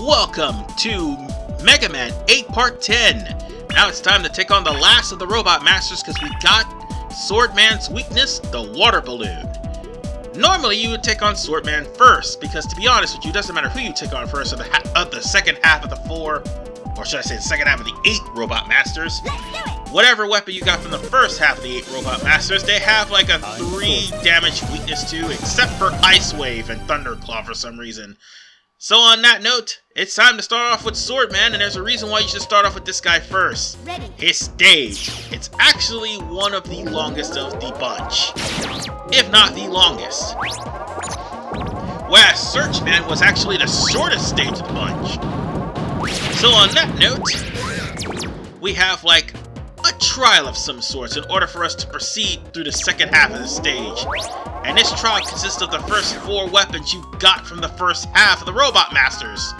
Welcome to Mega Man 8 Part 10. Now it's time to take on the last of the Robot Masters because we got Swordman's weakness, the water balloon. Normally you would take on Swordman first because, to be honest with you, it doesn't matter who you take on first of the second half of the 4, or should I say the second half of the 8 Robot Masters. Whatever weapon you got from the first half of the 8 Robot Masters, they have like a 3 damage weakness to, except for Ice Wave and Thunderclaw for some reason. So on that note, it's time to start off with Swordman, and there's a reason why you should start off with this guy first. Ready. His stage. It's actually one of the longest of the bunch, if not the longest. Whereas Searchman was actually the shortest stage of the bunch. So on that note, we have like a trial of some sorts in order for us to proceed through the second half of the stage. And this trial consists of the first 4 weapons you got from the first half of the Robot Masters.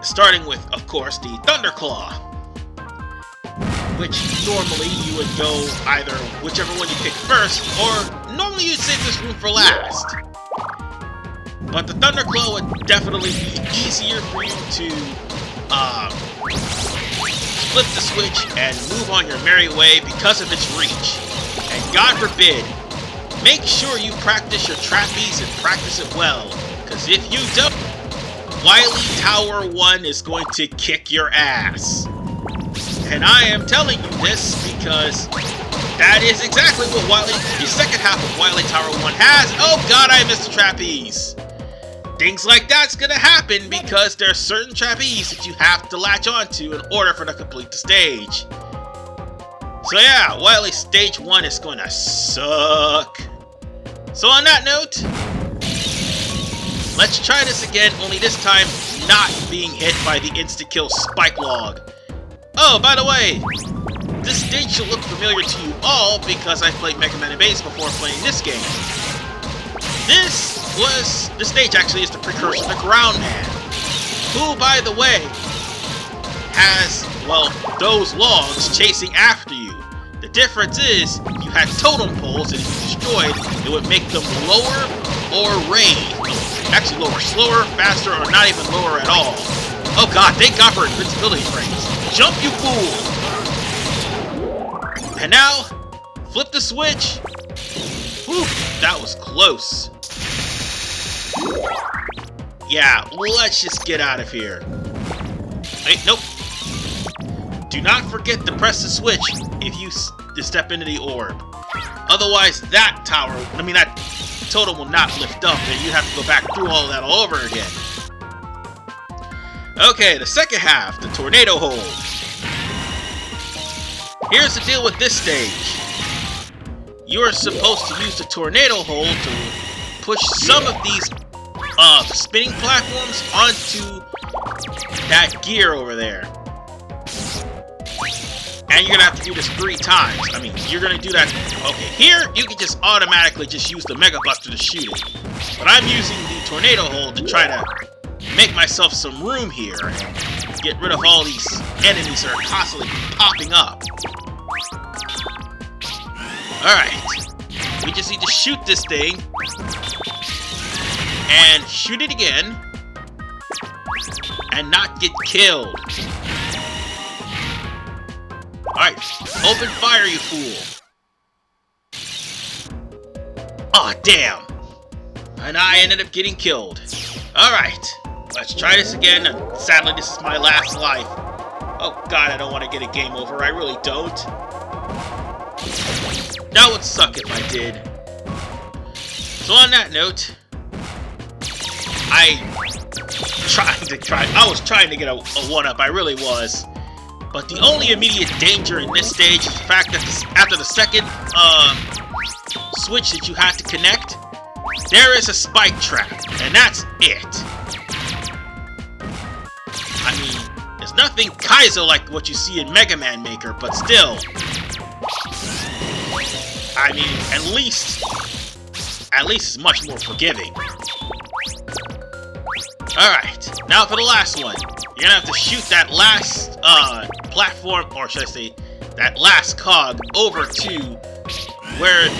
Starting with, of course, the Thunderclaw, which normally you would go either whichever one you pick first, or normally you'd save this one for last. But the Thunderclaw would definitely be easier for you to flip the switch and move on your merry way because of its reach. And God forbid, make sure you practice your trapeze and practice it well, because if you don't, Wily Tower 1 is going to kick your ass. And I am telling you this because that is exactly what the second half of Wily Tower 1 has. Oh god, I missed the trapeze. Things like that's gonna happen because there's certain trapeze that you have to latch onto in order for to complete the stage. So yeah, Wily Stage 1 is gonna suck. So on that note, let's try this again, only this time not being hit by the insta-kill spike log. Oh, by the way, this stage should look familiar to you all because I played Mega Man Base before playing this game. This stage actually is the precursor to Ground Man, who, by the way, has, well, those logs chasing after you. The difference is, you had totem poles, and if you destroyed, it would make them lower or raid. Actually lower, slower, faster, or not even lower at all. Oh god, thank god for invincibility frames. Jump, you fool! And now, flip the switch. Whew, that was close. Yeah, let's just get out of here. Wait, nope. Do not forget to press the switch if you step into the orb. Otherwise, that totem will not lift up, and you have to go back through all that all over again. Okay, the second half, the Tornado Hold. Here's the deal with this stage. You are supposed to use the Tornado Hold to push some of these spinning platforms onto that gear over there. And you're gonna have to do this 3 times. I mean, you're gonna do that. Okay, here you can just automatically just use the Mega Buster to shoot it. But I'm using the Tornado Hold to try to make myself some room here and get rid of all these enemies that are constantly popping up. Alright. We just need to shoot this thing. And shoot it again. And not get killed. Alright, open fire, you fool. Aw, damn. And I ended up getting killed. Alright, let's try this again. Sadly, this is my last life. Oh god, I don't want to get a game over. I really don't. That would suck if I did. So on that note, I was trying to get a 1-up. I really was. But the only immediate danger in this stage is the fact that after the second switch that you had to connect, there is a spike trap, and that's it. I mean, there's nothing Kaizo like what you see in Mega Man Maker, but still. I mean, at least it's much more forgiving. Alright, now for the last one. You're gonna have to shoot that last platform, or should I say, that last cog over to where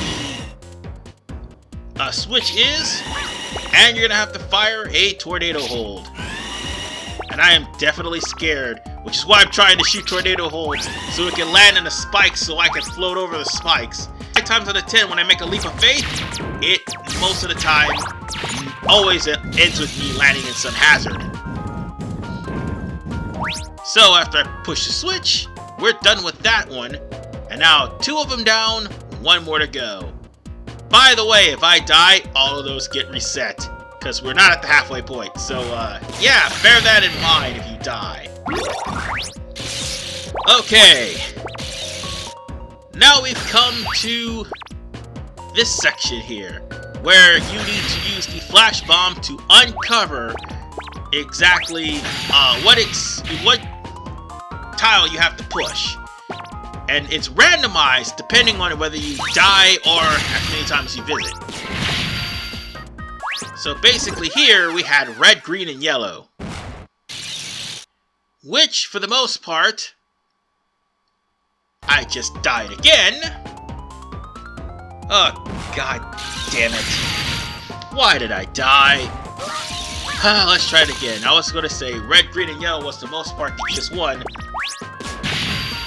the switch is, and you're gonna have to fire a tornado hold. and I am definitely scared, which is why I'm trying to shoot tornado holes so it can land in the spikes so I can float over the spikes. 9 times out of 10, when I make a leap of faith, it, most of the time, always ends with me landing in some hazard. So after I push the switch, we're done with that one. And now 2 of them down, 1 more to go. By the way, if I die, all of those get reset, because we're not at the halfway point. So yeah, bear that in mind if you die. Okay. Now we've come to this section here, where you need to use the flash bomb to uncover exactly what tile you have to push. And it's randomized depending on whether you die or as many times you visit. So basically here we had red, green, and yellow. Which, for the most part, I just died again. Oh, god damn it. Why did I die? Let's try it again. I was going to say red, green, and yellow was the most part the easiest one.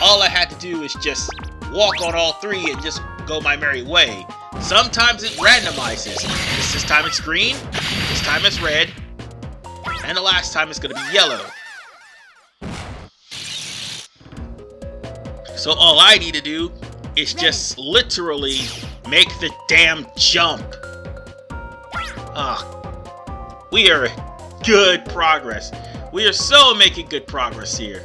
All I had to do is just walk on all 3 and just go my merry way. Sometimes it randomizes. This time it's green, this time it's red, and the last time it's going to be yellow. So all I need to do is just literally make the damn jump. We are good progress. We are so making good progress here.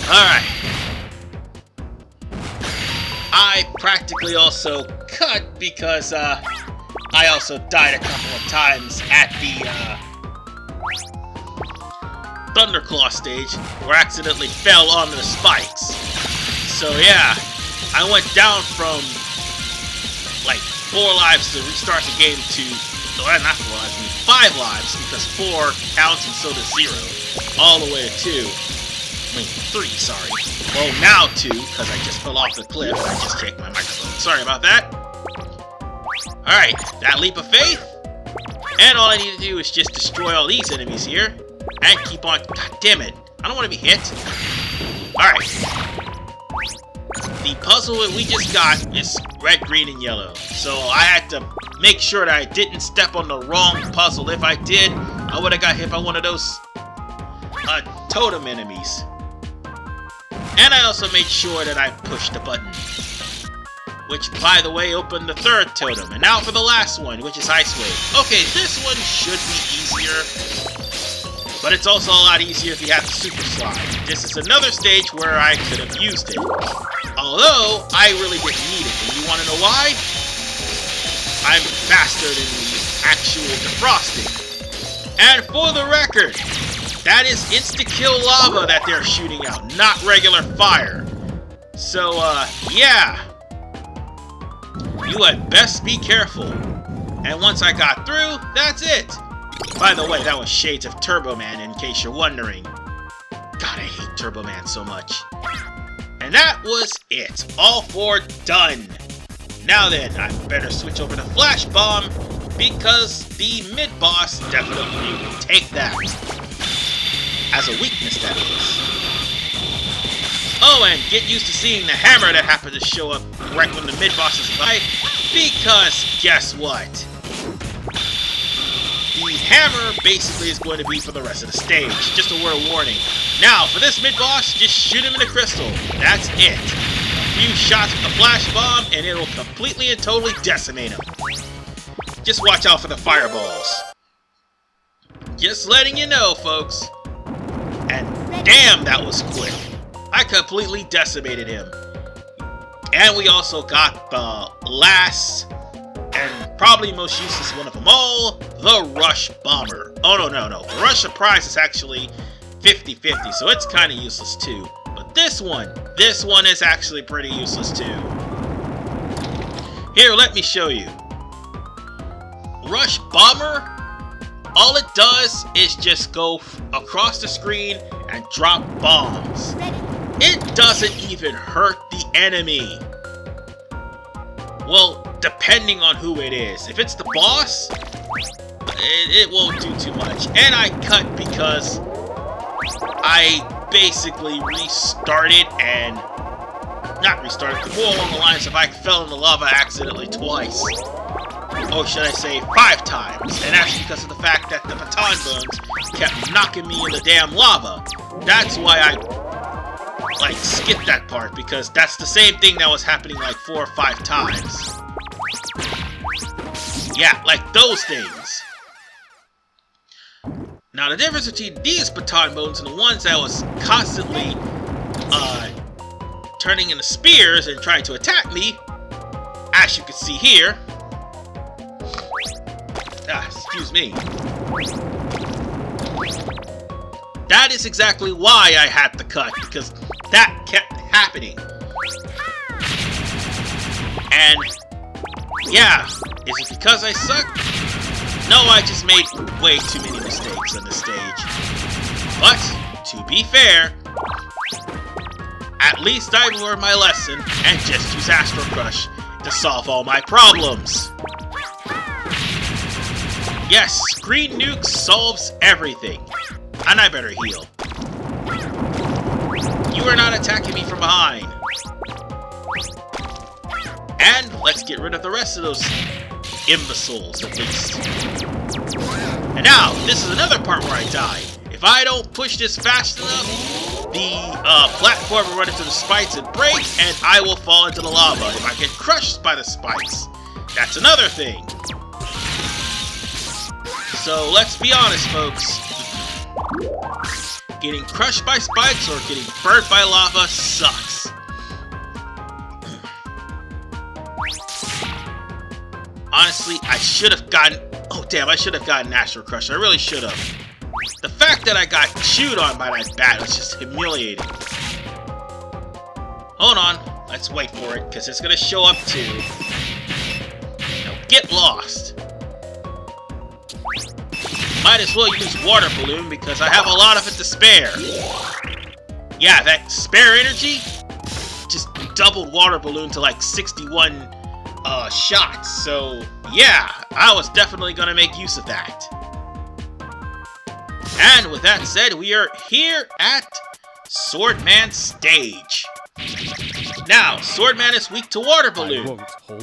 Alright. I practically also cut because I also died a couple of times at the Thunderclaw stage where I accidentally fell onto the spikes. So yeah, I went down from like 4 lives to restart the game to, well, not 4 lives, I mean 5 lives, because 4 counts and so does 0, all the way to 2. I mean 3, sorry. Well, now 2, because I just fell off the cliff and I just checked my microphone. Sorry about that. Alright, that leap of faith. And all I need to do is just destroy all these enemies here. And keep on. God damn it. I don't want to be hit. Alright. The puzzle that we just got is red, green, and yellow. So I had to make sure that I didn't step on the wrong puzzle. If I did, I would have got hit by one of those totem enemies. And I also made sure that I pushed the button. Which, by the way, opened the 3rd totem. And now for the last one, which is Ice Wave. Okay, this one should be easier. But it's also a lot easier if you have the Super Slide. This is another stage where I could have used it. Although, I really didn't need it. And you want to know why? I'm faster than the actual defrosting. And for the record, that is insta-kill lava that they're shooting out, not regular fire. So, yeah. You had best be careful. And once I got through, that's it. By the way, that was shades of Turbo Man, in case you're wondering. God, I hate Turbo Man so much. And that was it. All 4 done. Now then, I better switch over to Flash Bomb, because the mid-boss definitely will take that. As a weakness, that is. Oh, and get used to seeing the hammer that happens to show up right when the mid-boss is alive, because guess what? The hammer basically is going to be for the rest of the stage. Just a word of warning. Now, for this mid-boss, just shoot him in the crystal. That's it. A few shots with the flash bomb, and it'll completely and totally decimate him. Just watch out for the fireballs. Just letting you know, folks. And damn, that was quick. I completely decimated him. And we also got the last and probably most useless one of them all, the Rush Bomber. Oh, no. The Rush Surprise is actually 50-50, so it's kind of useless too. But this one is actually pretty useless too. Here, let me show you. Rush Bomber, all it does is just go across the screen and drop bombs. It doesn't even hurt the enemy. Well, depending on who it is. If it's the boss, the it won't do too much. And I cut because I basically restarted and... Not restarted, more along the lines of I fell in the lava accidentally twice. Or should I say 5 times. And that's because of the fact that the baton bones kept knocking me in the damn lava. That's why I, like, skipped that part, because that's the same thing that was happening like 4 or 5 times. Yeah, like those things. Now, the difference between these baton bones and the ones that was constantly, turning into spears and trying to attack me, as you can see here. Excuse me. That is exactly why I had to cut, because that kept happening. And, yeah, is it because I suck? No, I just made way too many mistakes on this stage. But, to be fair, at least I've learned my lesson and just use Astro Crush to solve all my problems. Yes, Green Nuke solves everything. And I better heal. You are not attacking me from behind. And let's get rid of the rest of those imbeciles, at least. And now, this is another part where I die. If I don't push this fast enough, the platform will run into the spikes and break, and I will fall into the lava. If I get crushed by the spikes, that's another thing. So let's be honest, folks. Getting crushed by spikes or getting burnt by lava sucks. Honestly, I should have gotten... Oh, damn, I should have gotten Astro Crush. I really should have. The fact that I got chewed on by that bat was just humiliating. Hold on. Let's wait for it, because it's going to show up too. Now, get lost. Might as well use Water Balloon, because I have a lot of it to spare. Yeah, that spare energy just doubled Water Balloon to like 61 shots. So, yeah, I was definitely going to make use of that. And with that said, we are here at Swordman stage. Now, Swordman is weak to Water Balloon.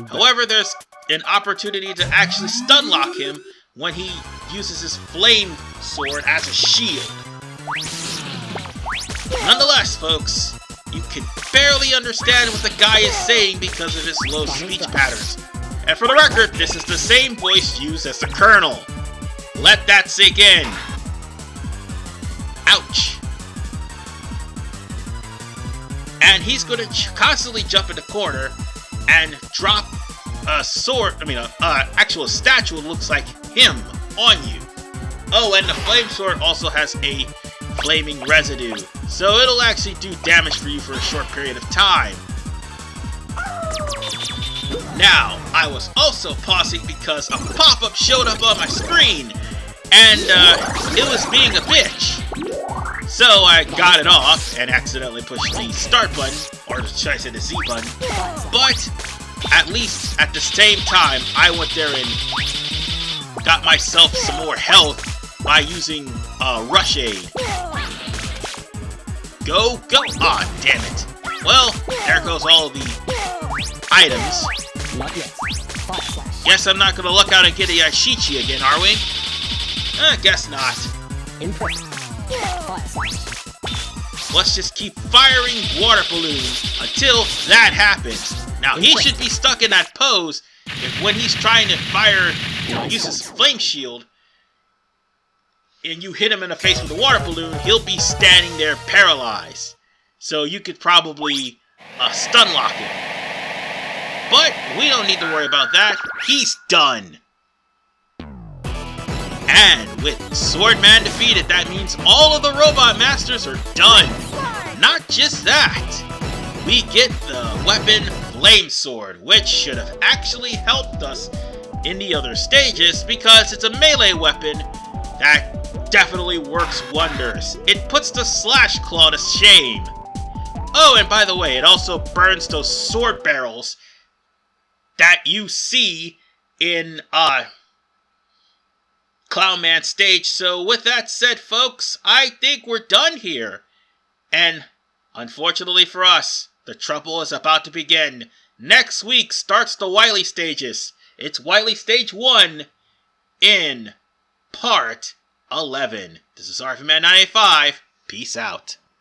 However, there's an opportunity to actually stun lock him when he uses his flame sword as a shield. Nonetheless, folks, you can barely understand what the guy is saying because of his low speech patterns. And for the record, this is the same voice used as the Colonel. Let that sink in. Ouch. And he's going to constantly jump in the corner and drop a sword, actual statue that looks like him on you. Oh, and the flame sword also has a flaming residue, so it'll actually do damage for you for a short period of time. Now, I was also pausing because a pop-up showed up on my screen, and it was being a bitch. So I got it off and accidentally pushed the start button, or should I say the Z button, but at least at the same time, I went there and got myself some more health by using Rush Aid. Go, go! Aw, damn it. Well, there goes all of the items. Guess I'm not gonna luck out and get a Yashichi again, are we? Guess not. Let's just keep firing Water Balloon until that happens. Now, he should be stuck in that pose if when he's trying to fire, use his flame shield, and you hit him in the face with a water balloon, he'll be standing there paralyzed. So you could probably stun lock him. But we don't need to worry about that. He's done. And with Swordman defeated, that means all of the Robot Masters are done. Not just that. We get the weapon Flame Sword, which should have actually helped us in the other stages because it's a melee weapon that definitely works wonders. It puts the Slash Claw to shame. Oh, and by the way, it also burns those sword barrels that you see in Clownman stage. So with that said, folks, I think we're done here. And unfortunately for us, the trouble is about to begin. Next week starts the Wily stages. It's Wily Stage 1 in Part 11. This is RFMan 985. Peace out.